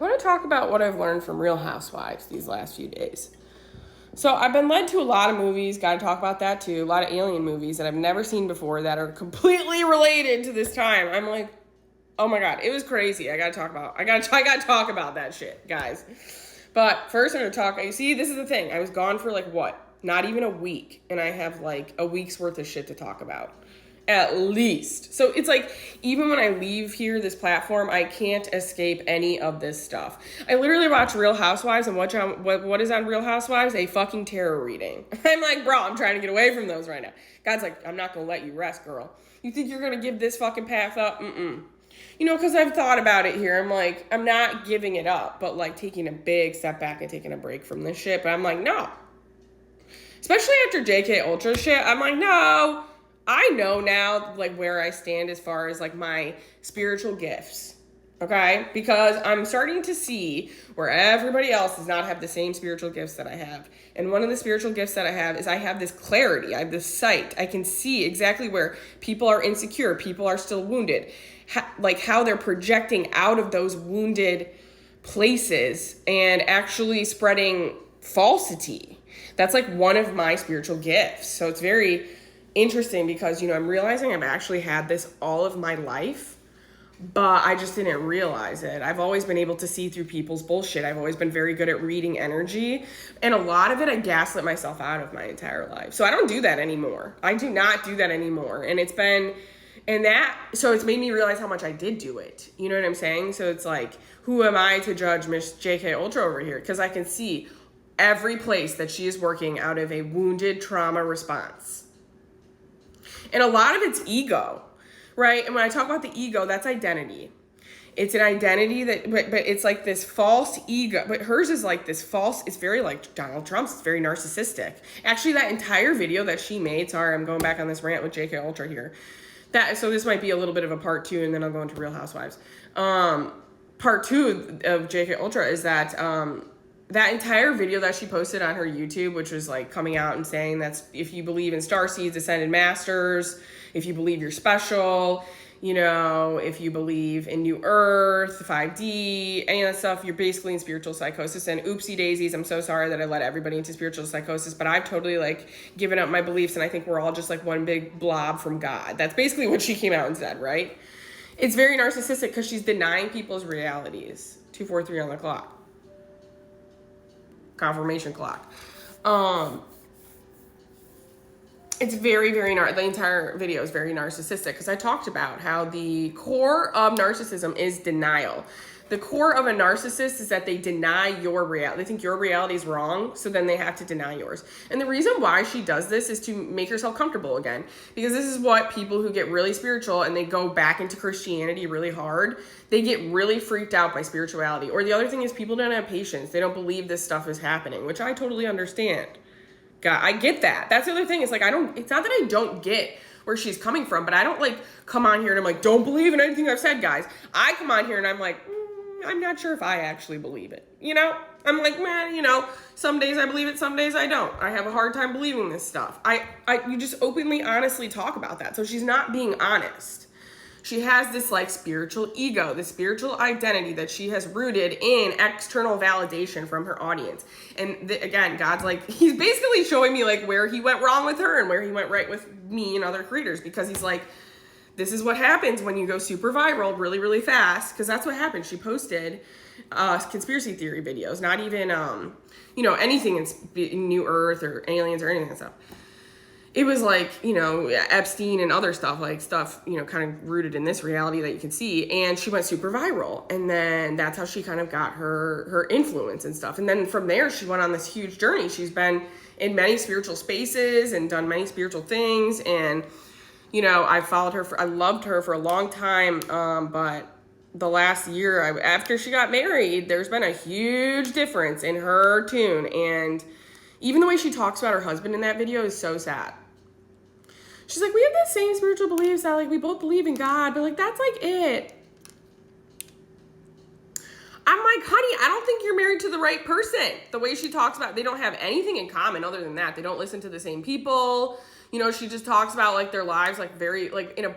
I want to talk about what I've learned from Real Housewives these last few days. So I've been led to a lot of movies, got to talk about that too, a lot of alien movies that I've never seen before that are completely related to this time. I'm like, oh my God, it was crazy. I got to talk about that shit, guys. But first I'm going to talk, you see, this is the thing. I was gone for like what? Not even a week. And I have like a week's worth of shit to talk about. At least. So it's like, even when I leave here, this platform, I can't escape any of this stuff. I literally watch Real Housewives, and what is on Real Housewives? A fucking tarot reading. I'm like, bro, I'm trying to get away from those right now. God's like, I'm not going to let you rest, girl. You think you're going to give this fucking path up? Mm-mm. You know, because I've thought about it here. I'm like, I'm not giving it up, but like taking a big step back and taking a break from this shit. But I'm like, no. Especially after JK Ultra shit, I'm like, no. I know now, like, where I stand as far as, like, my spiritual gifts, okay? Because I'm starting to see where everybody else does not have the same spiritual gifts that I have. And one of the spiritual gifts that I have is I have this clarity. I have this sight. I can see exactly where people are insecure, people are still wounded, how they're projecting out of those wounded places and actually spreading falsity. That's, like, one of my spiritual gifts. So it's very interesting because, you know, I'm realizing I've actually had this all of my life, but I just didn't realize it. I've always been able to see through people's bullshit. I've always been very good at reading energy, and a lot of it I gaslit myself out of my entire life. So I don't do that anymore. I do not do that anymore. And it's made me realize how much I did do it. You know what I'm saying? So it's like, who am I to judge Miss JK Ultra over here? Because I can see every place that she is working out of a wounded trauma response. And a lot of it's ego, right? And when I talk about the ego, that's identity. It's an identity that, but it's like this false ego. But hers is like this false, it's very like Donald Trump's, it's very narcissistic. Actually, that entire video that she made, sorry, I'm going back on this rant with JK Ultra here. So this might be a little bit of a part 2, and then I'll go into Real Housewives. Part 2 of JK Ultra is that, that entire video that she posted on her YouTube, which was like coming out and saying that's if you believe in starseeds, ascended masters, if you believe you're special, you know, if you believe in New Earth, 5D, any of that stuff, you're basically in spiritual psychosis. And oopsie daisies, I'm so sorry that I let everybody into spiritual psychosis, but I've totally like given up my beliefs, and I think we're all just like one big blob from God. That's basically what she came out and said, right? It's very narcissistic because she's denying people's realities. 243 on the clock. Confirmation clock. It's very, the entire video is very narcissistic because I talked about how the core of narcissism is denial. The core of a narcissist is that they deny your reality. They think your reality is wrong, so then they have to deny yours. And the reason why she does this is to make herself comfortable again. Because this is what people who get really spiritual and they go back into Christianity really hard, they get really freaked out by spirituality. Or the other thing is people don't have patience. They don't believe this stuff is happening, which I totally understand. God, I get that. That's the other thing. It's like, it's not that I don't get where she's coming from, but I don't like come on here and I'm like, don't believe in anything I've said, guys. I come on here and I'm like, I'm not sure if I actually believe it. You know, I'm like, man, you know, some days I believe it, some days I don't. I have a hard time believing this stuff. You just openly, honestly talk about that. So she's not being honest. She has this like spiritual ego, this spiritual identity that she has rooted in external validation from her audience. And again, God's like, he's basically showing me like where he went wrong with her and where he went right with me and other creators, because he's like, this is what happens when you go super viral really, really fast, because that's what happened. She posted conspiracy theory videos, not even, anything in New Earth or aliens or anything like that stuff. It was like, Epstein and other stuff, like stuff, kind of rooted in this reality that you can see. And she went super viral. And then that's how she kind of got her influence and stuff. And then from there, she went on this huge journey. She's been in many spiritual spaces and done many spiritual things. And I followed her I loved her for a long time, but the last year, after she got married, there's been a huge difference in her tune, and even the way she talks about her husband in that video is so sad. She's like, we have the same spiritual beliefs, that like we both believe in God, but like that's like it. I'm like, honey, I don't think you're married to the right person. The way she talks about, they don't have anything in common other than that. They don't listen to the same people. She just talks about like their lives like very like in a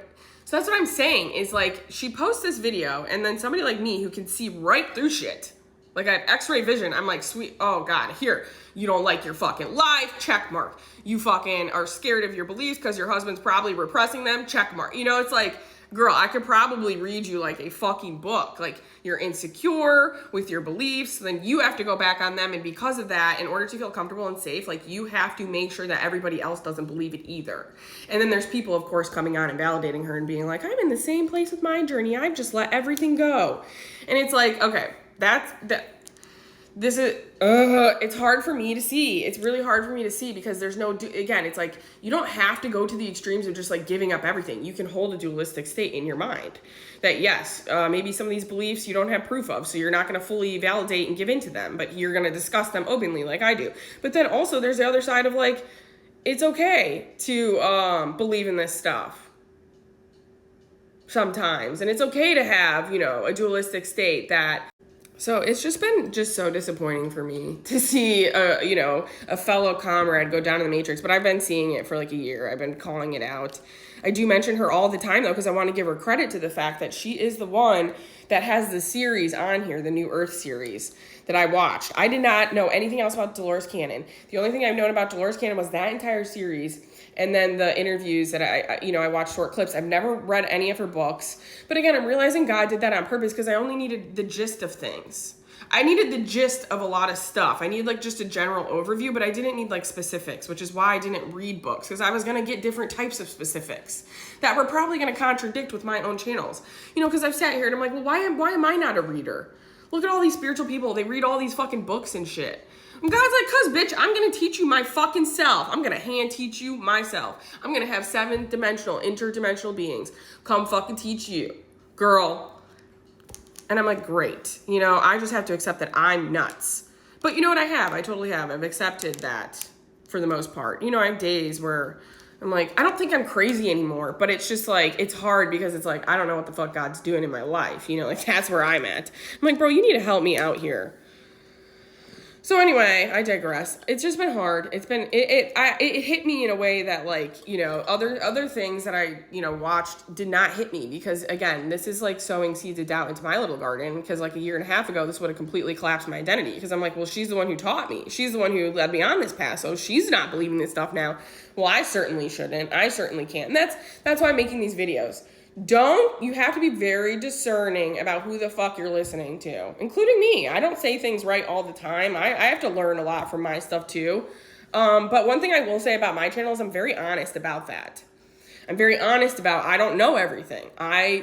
So that's what I'm saying is like she posts this video and then somebody like me who can see right through shit. Like I have x-ray vision. I'm like, sweet, oh God, here. You don't like your fucking life, check mark. You fucking are scared of your beliefs because your husband's probably repressing them, check mark. You know, it's like, girl, I could probably read you like a fucking book. Like you're insecure with your beliefs, then you have to go back on them. And because of that, in order to feel comfortable and safe, like you have to make sure that everybody else doesn't believe it either. And then there's people, of course, coming on and validating her and being like, I'm in the same place with my journey. I've just let everything go. And it's like, okay, this is, it's hard for me to see. It's really hard for me to see because there's no, again, it's like, you don't have to go to the extremes of just like giving up everything. You can hold a dualistic state in your mind that yes, maybe some of these beliefs you don't have proof of, so you're not going to fully validate and give into them, but you're going to discuss them openly like I do. But then also there's the other side of like, it's okay to believe in this stuff sometimes. And it's okay to have, you know, a dualistic state that. So it's just been so disappointing for me to see, a fellow comrade go down in the matrix, but I've been seeing it for like a year. I've been calling it out. I do mention her all the time though, because I want to give her credit to the fact that she is the one that has the series on here, the New Earth series that I watched. I did not know anything else about Dolores Cannon. The only thing I've known about Dolores Cannon was that entire series. And then the interviews that I watched short clips. I've never read any of her books. But again, I'm realizing God did that on purpose because I only needed the gist of things. I needed the gist of a lot of stuff. I needed like just a general overview, but I didn't need like specifics, which is why I didn't read books because I was going to get different types of specifics that were probably going to contradict with my own channels. You know, because I've sat here and I'm like, well, why am I not a reader? Look at all these spiritual people. They read all these fucking books and shit. And God's like, cuz bitch, I'm going to teach you my fucking self. I'm going to hand teach you myself. I'm going to have 7-dimensional, interdimensional beings come fucking teach you, girl. And I'm like, great. You know, I just have to accept that I'm nuts. But you know what I have? I totally have. I've accepted that for the most part. You know, I have days where I'm like, I don't think I'm crazy anymore, but it's just like, it's hard because it's like, I don't know what the fuck God's doing in my life. You know, like that's where I'm at. I'm like, bro, you need to help me out here. So anyway, I digress. It's just been hard. It's been, it hit me in a way that like, you know, other things that I, you know, watched did not hit me because again, this is like sowing seeds of doubt into my little garden because like a year and a half ago, this would have completely collapsed my identity because I'm like, well, she's the one who taught me. She's the one who led me on this path. So she's not believing this stuff now. Well, I certainly shouldn't. I certainly can't. And that's why I'm making these videos. You have to be very discerning about who the fuck you're listening to, including me. I don't say things right all the time. I have to learn a lot from my stuff too. But one thing I will say about my channel is I'm very honest about that. I'm very honest about I don't know everything.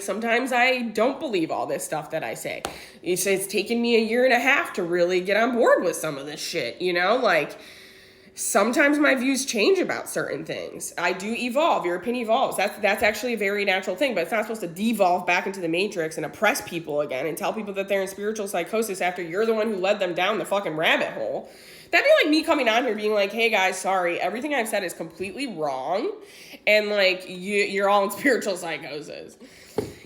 Sometimes I don't believe all this stuff that I say. It's taken me a year and a half to really get on board with some of this shit, you know, like sometimes my views change about certain things. I do evolve. Your opinion evolves. That's actually a very natural thing, but it's not supposed to devolve back into the matrix and oppress people again and tell people that they're in spiritual psychosis after you're the one who led them down the fucking rabbit hole. That'd be like me coming on here being like, hey guys, sorry, everything I've said is completely wrong. And like, you're all in spiritual psychosis.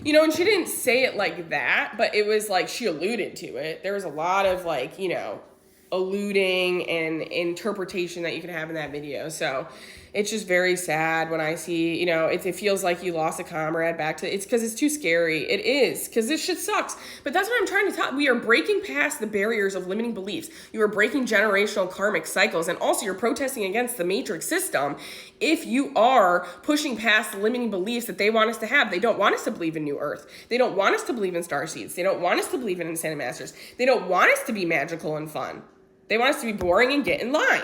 You know, and she didn't say it like that, but it was like she alluded to it. There was a lot of like, you know, alluding and interpretation that you can have in that video. So it's just very sad when I see, you know, it feels like you lost a comrade back to, it's because it's too scary. It is, because this shit sucks. But that's what I'm trying to tell. We are breaking past the barriers of limiting beliefs. You are breaking generational karmic cycles. And also you're protesting against the matrix system. If you are pushing past the limiting beliefs that they want us to have, they don't want us to believe in New Earth. They don't want us to believe in star seeds. They don't want us to believe in Ascended Masters. They don't want us to be magical and fun. They want us to be boring and get in line.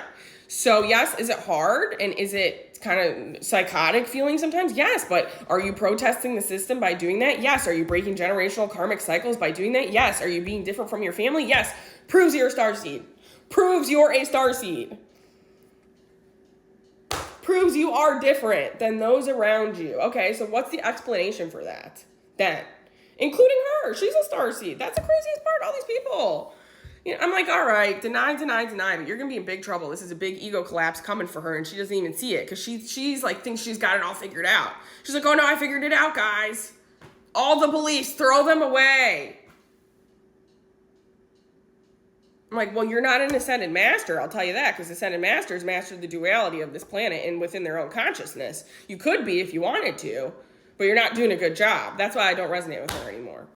So yes, is it hard? And is it kind of psychotic feeling sometimes? Yes, but are you protesting the system by doing that? Yes. Are you breaking generational karmic cycles by doing that? Yes. Are you being different from your family? Yes. Proves you're a star seed. Proves you're a star seed. Proves you are different than those around you. Okay, so what's the explanation for that? Then, including her, she's a star seed. That's the craziest part, all these people. You know, I'm like, all right, deny, but you're going to be in big trouble. This is a big ego collapse coming for her, and she doesn't even see it because she's like, thinks she's got it all figured out. She's like, oh no, I figured it out, guys. All the beliefs, throw them away. I'm like, well, you're not an Ascended Master, I'll tell you that, because Ascended Masters mastered the duality of this planet and within their own consciousness. You could be if you wanted to, but you're not doing a good job. That's why I don't resonate with her anymore.